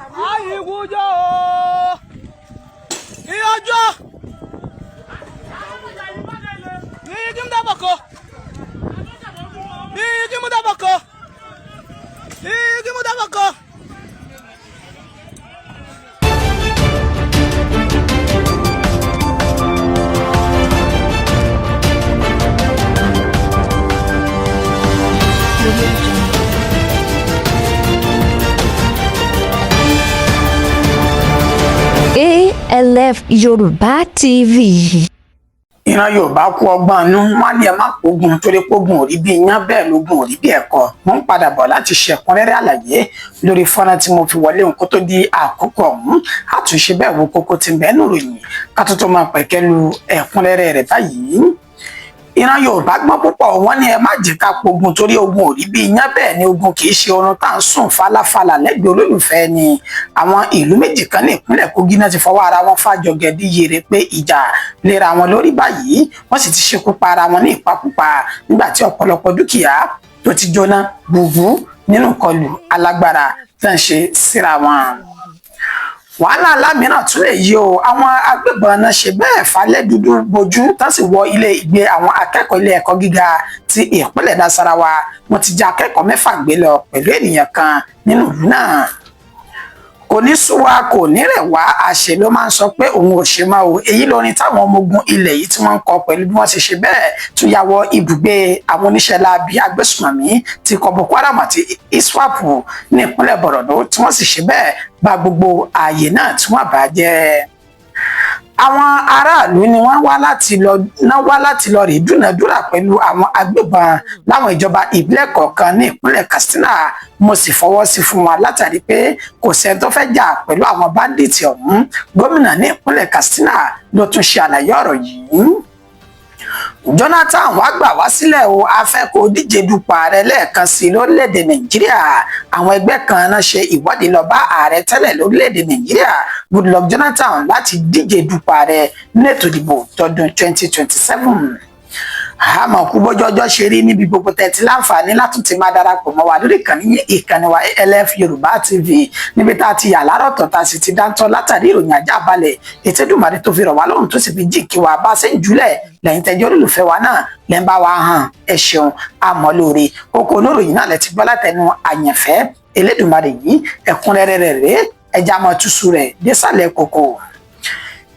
Ayigujo. Iyojo. Yigim dabako. Yigim dabako. Yigim dabako. ALF Yorùbá TV. Ìran Yorùbá kú ọgbọ́n inú wọn ní ẹ má pogun torí pogun ò rí bí iyán bẹ́ẹ̀ lógun ò rí bí ẹ̀kọ́. Mo ń padà bọ̀ láti ṣe ẹ̀kúnrẹ́rẹ́ àlàyé lórí fọ́nrán tí mo fi wọlé nǹkan tó di àkókò ọ̀hún. Àtúnṣe bẹ́ẹ̀ wo kókó tí ń bẹ nínú ìròyìn ká tó máa pẹ̀kẹ́lu ẹ̀kúnrẹ́rẹ́ rẹ̀ báyìí. Ìran Yorùbá gbọ́n púpọ̀ wọ́n ní ẹ má jẹ́ ká pogun torí ogun ò rí bí iyán bẹ́ẹ̀ ni ogun kì í ṣe oorun tá à ń sùn fálàfàlà lẹ́gbẹ̀ẹ́ olólùfẹ́ ni. Àwọn ìlú méjì kan ní ìpínlẹ̀ Kogi náà ti fọwọ́ ara wọn fàjọgẹ̀dì yèrè pé ìjà lera wọn lórí báyìí wọ́n sì ti ṣekú pa ara wọn ní ìpakúpa nígbà tí ọ̀pọ̀lọpọ̀ dúkìá tó ti jóná gbùgbù nínú ìkọlù alágbára tó ń ṣe síra wọn. Wàhálà alámìíràn tún lè yí o àwọn agbébọn náà ṣe bẹ́ẹ̀ falẹ̀ dúdú bojú tó sì wọ ilé ìgbé àwọn akẹ́kọ̀ọ́ ilé ẹ̀kọ́ gíga ti ìpínlẹ̀ Nasarawa wọ́n ti já akẹ́kọ̀ọ́ 6 gbé lọ pẹ̀lú ènìyàn kan nínú ìlú náà. Kò ní sú wa kò ní rẹ̀ wá àṣẹ ló máa ń sọ pé òun ò ṣe máa o èyí lórin táwọn ọmọ ogun ilẹ̀ yìí tí wọ́n ń kọ pẹ̀lú bí wọ́n ti ṣe bẹ́ẹ̀ tún ya wọ ibùgbé àwọn oníṣẹ́ láabi agbésùnmọ̀mí ti kọ Boko Haram àti ISWAP ní ìpínlẹ̀ Borno tí wọ́n sì ṣe bẹ́ẹ̀ bà gbogbo ààyè náà tí wọ́n bà jẹ́. Àwọn aráàlú ni wọ́n wá láti lọ rí dúnàdúrà pẹ̀lú àwọn agbébọn láwọn ìjọba ìbílẹ̀ kọ̀ọ̀kan ní ìpínlẹ̀ Katsina mo sì fọwọ́ sí fún wa látàrí pé kò sẹ́ni tó fẹ́ jà pẹ̀lú àwọn báńdíìtì ọ̀hún. Gómìnà ní ìpínlẹ̀ Katsina ló tún ṣe àlàyé ọ̀rọ̀ yìí. Jonathan wá gbà wá sílẹ̀ o a fẹ́ kó díje dupò ààrẹ lẹ́ẹ̀kan sí lórílẹ̀‐èdè Nàìjíríà. Àwọn ẹgbẹ́ kan náà ṣe ìwádìí lọ bá ààrẹ tẹ́lẹ̀ lórílẹ̀‐èdè Nàìjíríà Goodluck Jonathan láti díje dupò ààrẹ ní ètò ìdìbò tọdún 2027. Àmọ́ kú bọ́jọ́jọ́ ṣe rí níbi gbogbo tẹ́tí láǹfààní látún ti máa darapọ̀ mọ́ wa lórí ìkànnì wa ALF Yorùbá TV níbi tá a ti yà lárọ̀tọ̀ tá a sì ti dáńtọ́ látàrí ìròyìn àjàbalẹ̀ ètò Èdùmàrè tó fi rọ̀ wá lọ́rùn tó sì fi jìn kí wa bá ṣe ń jùlẹ̀ lẹ́yìn tẹ́jọ́ olólùfẹ́ wa náà lẹ́ ń bá wa hàn ẹ ṣeun àmọ́ lóore kókó oníròyìn náà lẹ ti gbọ́ látẹnu àyànfẹ́ Elédùmarè yìí ẹ̀kúnrẹ́rẹ́ rẹ̀ ẹja mọ́ túṣu rẹ̀ désàlẹ̀ kòkò.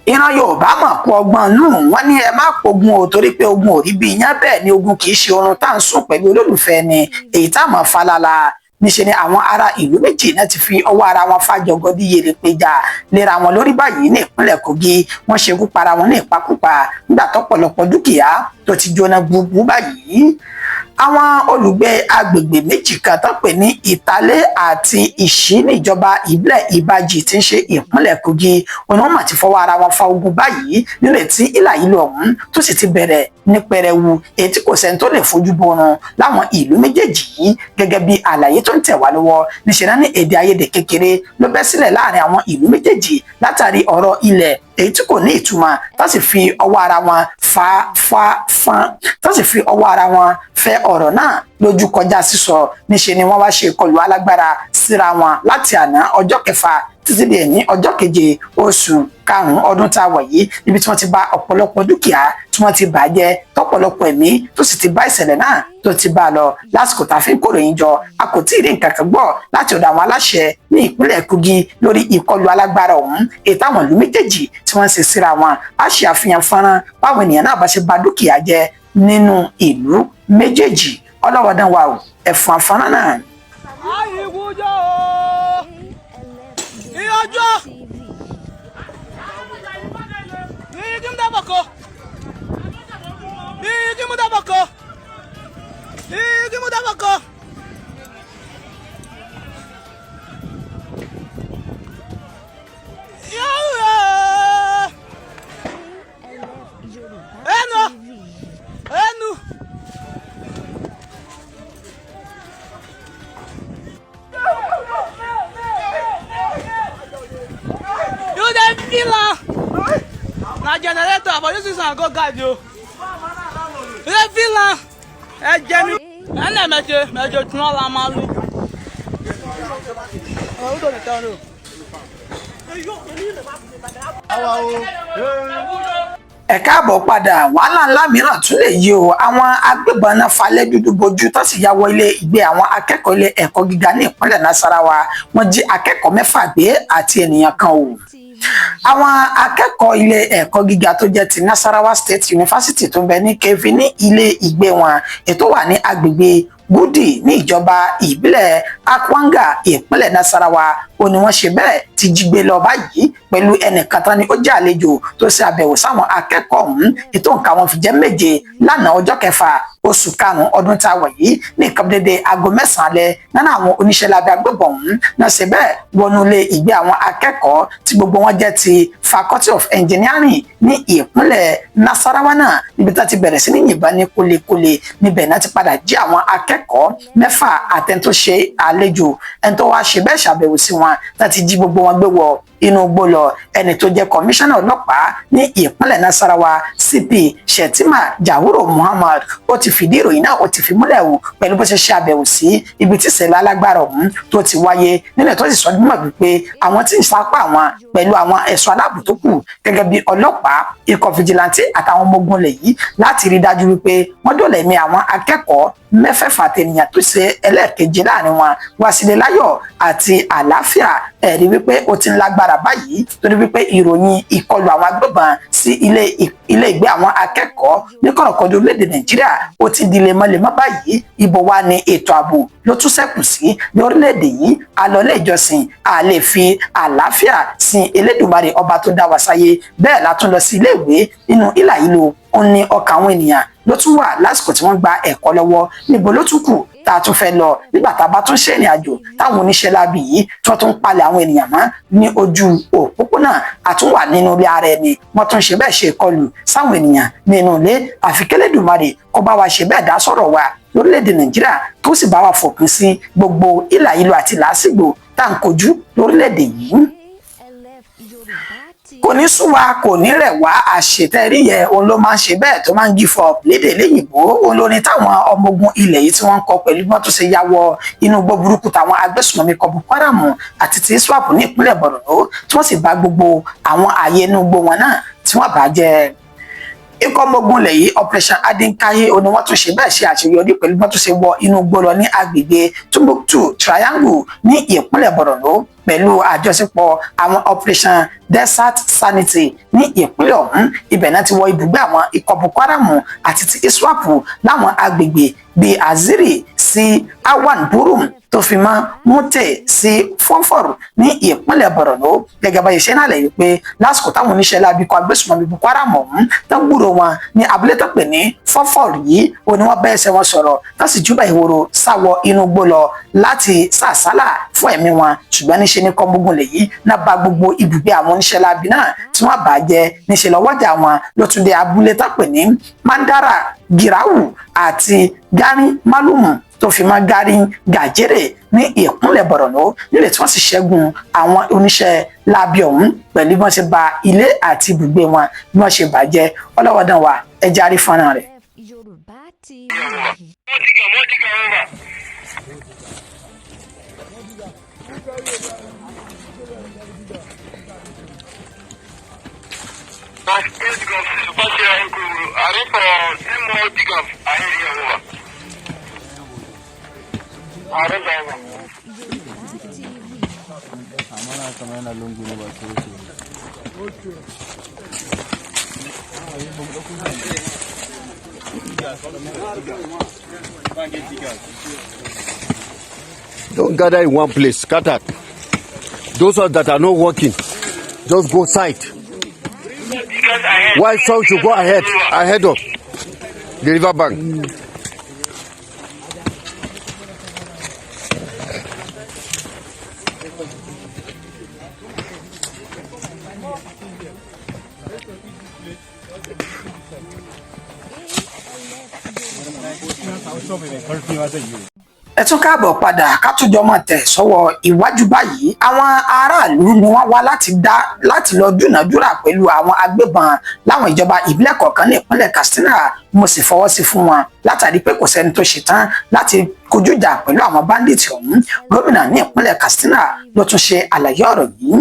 Ìran Yorùbá mọ̀ kú ọgbọ́n nù wọ́n ní ẹ má pogun o torí pé ogun ò rí bí iyán bẹ́ẹ̀ ni ogun kì í ṣe oorun tá à ń sùn pẹ̀lú olólùfẹ́ ni èyí tá à mọ̀ falala níṣẹ́ ni àwọn ará ìlú méjì náà ti fi ọwọ́ ara wọn fàjọgọdí yèrè péjà lera wọn lórí báyìí ní ìpínlẹ̀ Kogi wọ́n ṣekú para wọn ní ìpakúpa nígbà tọ́pọ̀lọpọ̀ dúkìá tó ti jóná gbogbo báyìí. Àwọn olùgbé agbègbè méjì kan tó pè ní Ìtàlé àti Ìṣí níjọba ìbílẹ̀ Ìbàjì tí ń ṣe ìpínlẹ̀ Kogi wọn mà ti fọwọ́ ara wọn fa ogun báyìí nírètí ìlà ìlú ọ̀hún tó sì ti bẹ̀rẹ̀ ní pẹrẹwu èyí tí kò sẹ́ni tó lè fojú borun láwọn ìlú méjèèjì yìí gẹ́gẹ́ bí àlàyé tó ń tẹ̀ wá lọ́wọ́ níṣẹ́ náà ní èdè àìyedè kékeré ló bẹ́ sílẹ̀ láàrin àwọn ìlú méjèèjì látàrí ọ̀rọ̀ ilẹ̀ èyí tí kò ní ìtumọ̀ tó sì fi ọwọ́ ara wọn tó sì fi ọwọ́ ara wọn fẹ́ ọ̀rọ̀ náà lójú kọjá sísọ níṣe ni wọ́n wá ṣe ìkọlù alágbára síra wọn láti àná ọjọ́ 6 títí di ní ọjọ́ 7 oṣù karùn-ún ọdún tá a wọ̀ yìí níbi tí wọ́n ti bà ọ̀pọ̀lọpọ̀ dúkìá tí wọ́n ti bàjẹ́ tọ́pọ̀lọpọ̀ ẹ̀mí tó sì ti bá ìṣẹ̀lẹ̀ náà tó ti bá a lọ lásìkò tá a fi ń kóròyìn jọ a kò tí ì rí nǹkan kan gbọ́ láti ọ̀dọ̀ àwọn aláṣẹ ní ìpínlẹ̀ Kogi lórí ìkọlù alágbára ọ̀hún èyí táwọn ìlú méjèèjì tí wọ́n ń ṣe síra wọn á ṣe àfihàn fọ́nrán báwọn ènìyàn náà bá ṣe bà dúkìá jẹ́ nínú ìlú méjèèjì ọlọ́wọ́dán wa ò ẹ̀fọn àfọ́nrán náà. Ayigujo. Iyojo. Yigim dabako. Yigim dabako. Yigim dabako. Enu. You dey feel am? Na generator, but you use am go guide you. You dey feel am? Ẹ jẹ mi. Ẹ lẹ mẹjẹ tún ọ̀la máa lù. Ọ̀hún tó lè tẹ́ ọ ní o. ẹ káàbọ̀ padà wàhálà ńlá mìíràn tún lè yí o àwọn agbébọn náà falẹ̀ dúdú bojú tó sì ya wọ ilé ìgbé àwọn akẹ́kọ̀ọ́ ilé ẹ̀kọ́ gíga ní ìpínlẹ̀ Nasarawa wọ́n jí akẹ́kọ̀ọ́ 6 gbé àti ènìyàn kan o. àwọn akẹ́kọ̀ọ́ ilé ẹ̀kọ́ gíga tó jẹ́ ti Nasarawa State University tó ń bẹ ní Keffi ní ilé ìgbé wọn ètò wà ní agbègbè Gudi ní ìjọba ìbílẹ̀ Akwanga ìpínlẹ̀ Nasarawa ó ní wọ́n ṣe bẹ́ẹ̀ ti jí gbé lọ báyìí pẹ̀lú ẹnìkan tán ni ó jẹ́ àlejò tó ṣe àbẹ̀wò sáwọn akẹ́kọ̀ọ́ ọ̀hún ètò nǹkan wọn fi jẹ́ 7 lánàá ọjọ́ 6 oṣù karùn-ún ọdún tá a wọ̀ yìí ní nǹkan dédé aago 9 alẹ́ nínú àwọn oníṣẹ́ lábẹ́ agbébọn ọ̀hún náà ṣe bẹ́ẹ̀ wọnú ilé ìgbé àwọn akẹ́kọ̀ọ́ tí gbogbo wọn jẹ́ ti Faculty of Engineering ní ìpínlẹ̀ Nasarawa náà níbi tá ti bẹ̀rẹ̀ sí ní yìnbọn ní kólekóle níbẹ̀ náà ti padà jí àwọn akẹ́kọ̀ọ́ 6 àtẹni tó ṣe àlejò ẹni tó wá ṣe bẹ́ẹ̀ ṣàbẹ̀wò sí wọn láti jí gbogbo wọn gbé wọ inú igbó lọ ẹni tó jẹ́ kọmíṣánná ọlọ́pàá ní ìpínlẹ̀ Nasarawa CP Shettima Jawuro Muhammad ó ti fìdí ìròyìn náà ó ti fi múlẹ̀ wò pẹ̀lú bó ṣe ṣe àbẹ̀wò sí ibi tí ìṣẹ̀lẹ̀ alágbára ọ̀hún tó ti wáyé nílẹ̀ tó sì sọ nímọ̀ wípé àwọn tí ń sapá àwọn pẹ̀lú àwọn ẹ̀ṣọ́ aláàbò tó kù gẹ́gẹ́ bí ọlọ́pàá ikọ̀ fìjìláńtì àtàwọn ọmọ ogun ilẹ̀ yìí láti rí dájú wípé wọ́n dóòlà ẹ̀mí àwọn akẹ́kọ̀ọ́ 6 tènìyàn tó ṣe ẹlẹ́ẹ̀keje láàrin wọn wá sílé láyọ̀ àti àlàáfíà ẹ̀rí wípé ó ti ń lágbára báyìí torí wípé ìròyìn ìkọlù àwọn agbébọn sí ilé ìgbé àwọn akẹ́kọ̀ọ́ ní kọ̀rọ̀kọ̀dọ̀ orílẹ̀-èdè Nàìjíríà ó ti di lemọ́lemọ́ báyìí ibo wa ni ètò ààbò ló tún ṣẹ́kù sí ní orílẹ̀-èdè yìí àlọ́lé ìjọsìn a lè fi àlàáfíà sin Elédùmarè ọba tó dá wa sáyé bẹ́ẹ̀ la tún lọ sí ilé ìwé nínú ìlà ìlò ó ní ọkàn àwọn ènìyàn ló tún wà lásìkò tí wọ́n gba ẹ̀kọ́ lọ́wọ́ níbo ló tún kù tá a tún fẹ́ lọ nígbà tá a bá tún ṣe ìrìn àjò táwọn oníṣẹ́ láabi yìí tí wọ́n tún ń palẹ̀ àwọn ènìyàn mọ́ ní ojú òpópónà àtúnwà nínú ilé ara ẹni wọ́n tún ṣe bẹ́ẹ̀ ṣe ìkọlù sáwọn ènìyàn nínú ilé àfi k'Ẹlẹ́dùmarè kó bá wa ṣe bẹ́ẹ̀ dá sọ̀rọ̀ wa lórílẹ̀‐èdè Nàìjíríà tó sì bá wa fòpin sí gbogbo ìlà ìlú àti làásìgbò tá à ń kojú lórílẹ̀‐èdè yìí kò ní sú wa kò ní rẹ̀ wá àṣetẹ́rí yẹn òun ló máa ń ṣe bẹ́ẹ̀ tó máa ń give up lédè léyìnbó olórin táwọn ọmọ ogun ilẹ̀ yìí tí wọ́n ń kọ pẹ̀lú bí wọ́n tó ṣe ya wọ inú igbó burúkú táwọn agbésùnmọ̀mí kọ Boko Haram àti ti ISWAP ní ìpínlẹ̀ Borno tí wọ́n sì bá gbogbo àwọn ààyè inú igbó wọn náà tí wọ́n bá jẹ́ ikọ̀ ọmọ ogun ilẹ̀ yìí Operation Adinkaye òní wọ́n tún ṣe bẹ́ẹ̀ ṣe àṣeyọrí pẹ̀lú bí wọ́n tún ṣe wọ inú igbó lọ ní agbègbè Timbuktu Triangle ní ìpínlẹ̀ Borno pẹ̀lú àjọṣepọ̀ àwọn Operation Desert Sanity ní ìpínlẹ̀ ọ̀hún ibẹ̀ náà ti wọ ibùgbé àwọn ikọ̀ Boko Haram àti ti ISWAP láwọn agbègbè bíi Aziri sí Awan Burum tó fi mọ́ Mute sí Fọ́fọ́rù ní ìpínlẹ̀ Borno gẹ́gẹ́ bá iṣẹ́ náà lẹ́yìn pé lásìkò táwọn oníṣẹ́ láabi kọ agbésùnmọ̀mí Boko Haram ọ̀hún tó gbúrò wọn ní abúlé tó pè ní Fọ́fọ́rù yìí ó ní wọ́n bá ẹsẹ̀ wọn sọ̀rọ̀ tó sì júbà ìhòòrò sáwọ inú igbó lọ láti sàsálà fún ẹ̀mí wọn ṣùgbọ́n níṣe ní kọ́mọ́gùn lèyí náà bá gbogbo ibùgbé àwọn oníṣẹ́ láabi náà tí wọ́n bàjẹ́ níṣẹ́ lọ́wọ́jà wọn ló tún dé abúlé tó pè ní Mandara Girawu àti Gari Malumu tó fi mọ́ Gari Gajere ní ìpínlẹ̀ Borno nílẹ̀ tí wọ́n sì ṣẹ́gun àwọn oníṣẹ́ láabi ọ̀hún pẹ̀lú bí wọ́n ṣe ba ilé àti ibùgbé wọn bí wọ́n ṣe bàjẹ́ ọlọ́wọ́dàn wa ẹja rí fọ́nrán rẹ̀. Don't gather in one place, scatter. Those that are not working, just go side. White some should go ahead of the river bank. ẹ tún káàbọ̀ padà ká tún jọ mọ̀ tẹ̀ sọ́wọ́ iwájú báyìí. Àwọn aráàlú ni wọ́n wá láti lọ dúnàádúrà pẹ̀lú àwọn agbébọn láwọn ìjọba ìbílẹ̀ kọ̀ọ̀kan ní ìpínlẹ̀ Katsina. Mo sì fọwọ́ sí fún wọn látàrí pé kò sẹ́ni tó ṣetán láti kojú ìjà pẹ̀lú àwọn báńdíìtì ọ̀hún. Gómìnà ní ìpínlẹ̀ Katsina ló tún ṣe àlàyé ọ̀rọ̀ yìí.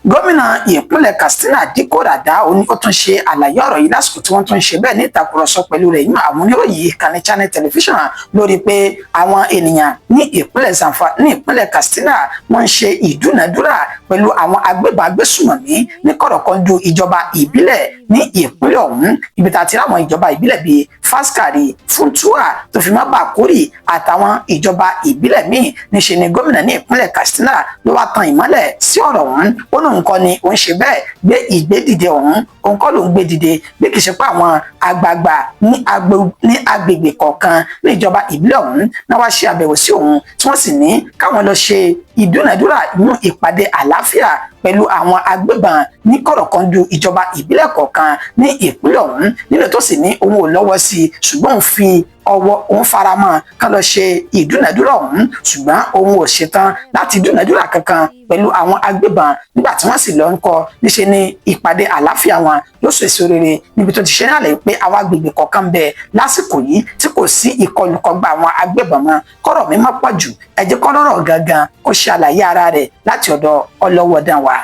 Gómìnà ìpínlẹ̀ Katsina Dikko Rada ó tún ṣe àlàyé ọ̀rọ̀ yìí lásìkò tí wọ́n tún ṣe bẹ́ẹ̀ ní ìtàkùrọ̀sọ pẹ̀lú rẹ̀ yìí àwọn oníròyìn ìkànnì Channel Television lórí pé àwọn ènìyàn ní ìpínlẹ̀ Zamfara ní ìpínlẹ̀ Katsina wọ́n ń ṣe ìdúnàádúrà pẹ̀lú àwọn agbésùmọ̀mí ní kọ̀rọ̀kọ́ndù ìjọba ìbílẹ̀ ní ìpínlẹ̀ ọ̀hún ibi tá a ti ráwọn ìjọba ìbílẹ̀ bíi Faskari, Funtua tó fi mọ́ Bakori àtàwọn ìjọba ìbílẹ̀ míì. Níṣe ni gómìnà ní ìpínlẹ̀ Katsina ló wá tan ìmọ́lẹ̀ sí ọ̀rọ̀ ọ̀hún. Ó ní nǹkan ni òun ṣe bẹ́ẹ̀ gbé ìgbédìde ọ̀hún òun kọ́ ló ń gbé dìde bí kì í ṣe pé àwọn àgbààgbà ní agbègbè kọ̀ọ̀kan ní ìjọba ìbílẹ̀ ọ̀hún náà wá ṣe àbẹ̀wò sí òun tí wọ́n sì ní káwọn lọ ṣe ìdúnàádúrà nínú ìpàdé àlàáfíà pẹ̀lú àwọn agbébọn ní kọ̀rọ̀kọ́ndù ìjọba ìbílẹ̀ kọ̀ọ̀kan ní ìpínlẹ̀ ọ̀hún nílẹ̀ tó sì ní òun ò lọ́wọ́ sí i ṣùgbọ́n òun fi ọwọ́ òun faramọ́ ká lọ ṣe ìdúnàádúrà ọ̀hún ṣùgbọ́n òun ò ṣetán láti dúnàádúrà kankan pẹ̀lú àwọn agbébọn nígbà tí wọ́n sì lọ ń kọ níṣe ní ìpàdé àlàáfíà wọn ló so èso rere níbi tó ti ṣe ní àlàyé pé àwọn agbègbè kọ̀ọ̀kan bẹ lásìkò yìí tí kò sí ìkọlùkọgbà àwọn agbébọn mọ́ kọ́rọ̀ mi má pọ̀ jù ẹ jẹ́ kọ́rọ̀ gangan kó ṣe àlàyé ara rẹ̀ láti ọ̀dọ̀ ọlọ́wọ́dán wa.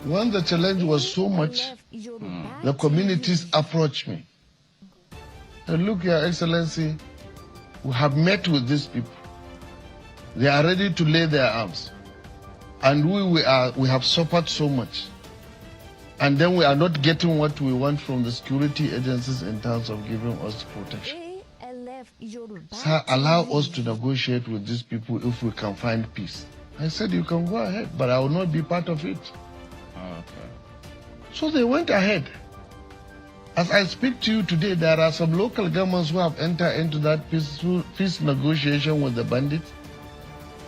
When the challenge was so much, the communities approached me. And look, Your Excellency, we have met with these people. They are ready to lay their arms. And we have suffered so much. And then we are not getting what we want from the security agencies in terms of giving us protection. Sir, allow us to negotiate with these people if we can find peace. I said, you can go ahead, but I will not be part of it. Okay. So they went ahead. As I speak to you today, there are some local governments who have entered into that peace negotiation with the bandits.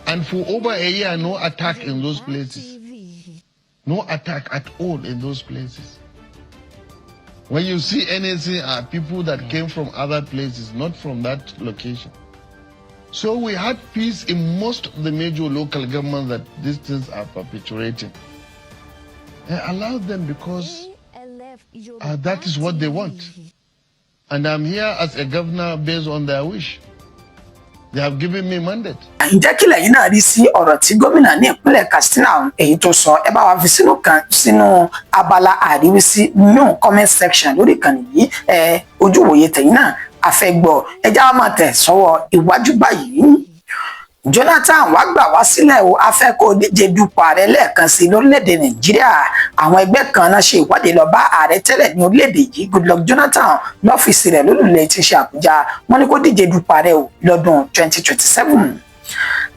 And for over a year, no attack in those places. No attack at all in those places. When you see anything, are people that came from other places, not from that location. So we had peace in most of the major local governments that these things are perpetuating. I allowed them because that is what they want. And I'm here as a governor based on their wish. They have given me mandate. Ǹjẹ́ kí lẹ̀yin náà rí sí ọ̀rọ̀ tí gómìnà ní ìpínlẹ̀ Katsina èyí tó sọ ẹ bá wa fi sínú abala àríwísí nínú comment section lórí ìkànnì yìí ojúwòye tẹ̀yin náà a fẹ́ gbọ́ ẹ já wa máa tẹ̀ sọ́wọ́ iwájú báyìí. Jonathan wá gbà wá sílẹ̀ o a fẹ́ kó díje dupò ààrẹ lẹ́ẹ̀kan sí lórílẹ̀‐èdè Nàìjíríà àwọn ẹgbẹ́ kan náà ṣe ìwádìí lọ bá ààrẹ tẹ́lẹ̀ ní orílẹ̀‐èdè yìí Goodluck Jonathan lọ́fíìsì rẹ̀ lólùlẹ̀ tí ń ṣe Àbújá wọ́n ní kó díje dupò ààrẹ o lọ́dún 2027.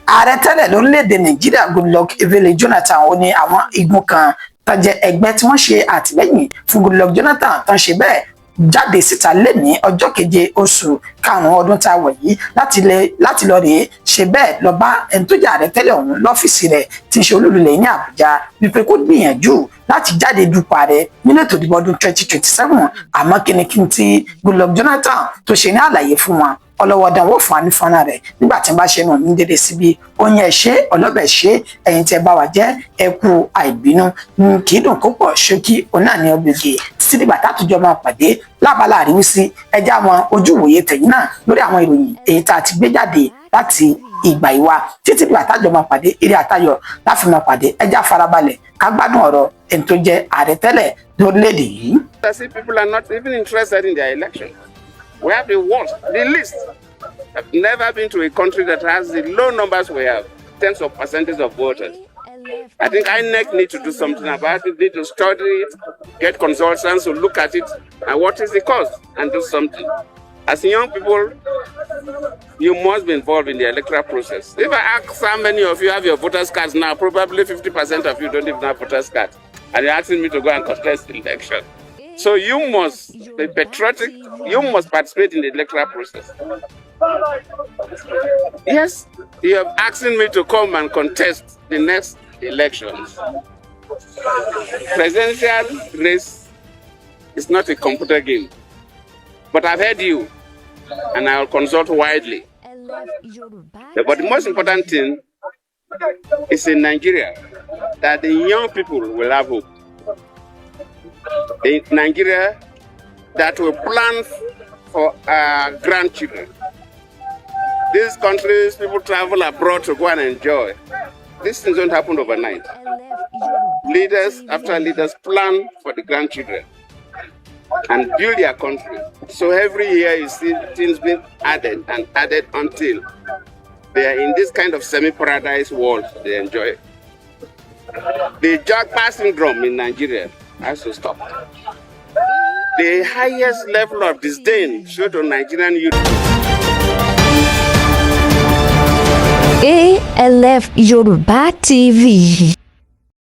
Ààrẹ tẹ́lẹ̀ lórílẹ̀‐èdè Nàìjíríà Goodluck Ebele Jonathan ó ní àwọn igun kan tó jẹ́ ẹgbẹ́ tí wọ́n ṣe àtìlẹ́yìn fún Goodluck Jonathan tó ń ṣe bẹ́ẹ̀ jáde síta lẹ́ni ọjọ́ keje oṣù karùn-ún ọdún tá a wọ̀ yìí láti lọ rèé ṣe bẹ́ẹ̀ lọ bá ẹni tó jẹ́ ààrẹ tẹ́lẹ̀ ọ̀hún lọ́fíìsì rẹ̀ tí ń ṣe olúlulẹ̀ ní Àbújá wípé kó gbìyànjú láti jáde dupò ààrẹ nínú ètò ìdìbò ọdún 2027 àmọ́ kínníkín tí Goodluck Jonathan tó ṣe ní àlàyé fún wọn ọlọ́wọ́dán wọ́n fún wa ní fọ́nà rẹ̀ nígbà tí n bá ṣe nù ní dédé síbi oyin ẹ̀ṣẹ́ ọlọ́bẹ̀ ṣe ẹ̀yin tí ẹ bá wà jẹ́ ẹkú àìbínú kì í dùn kó pọ̀ ṣókí òun náà ní ọgbẹ̀gẹ̀ títí dìgbà tátùjọ́ máa pàdé lábala àríwísí ẹjẹ́ àwọn ojúwòye tẹ̀yìn náà lórí àwọn ìròyìn èyí tá a ti gbé jáde láti ìgbà ìwà títí dìgbà tájọ́ máa pàdé eré àtayọ̀ láfi máa pàdé ẹjẹ́ àfarabalẹ̀ ká gbádùn ọ̀rọ̀ ẹni tó jẹ́ ààrẹ tẹ́lẹ̀ lórílẹ̀‐èdè yìí. People are not even interested in their election. We have the worst, the least. I've never been to a country that has the low numbers we have, tens of percentage of voters. I think INEC need to do something about it, need to study it, get consultants to look at it, and what is the cost, and do something. As young people, you must be involved in the electoral process. If I ask how many of you have your voters' cards now, probably 50% of you don't even have voters' cards, and you're asking me to go and contest the election. So you must be patriotic, you must participate in the electoral process. Yes, you have asking me to come and contest the next elections. Presidential race is not a computer game. But I've heard you, and I'll consult widely. But the most important thing is in Nigeria that the young people will have hope. In Nigeria that will plan for our grandchildren. These countries, people travel abroad to go and enjoy. These things don't happen overnight. Leaders after leaders plan for the grandchildren and build their country. So every year you see things being added and added until they are in this kind of semi-paradise world they enjoy. The Jagba syndrome in Nigeria has to stop. The highest level of disdain shown to Nigerian youth. ALF Yoruba TV.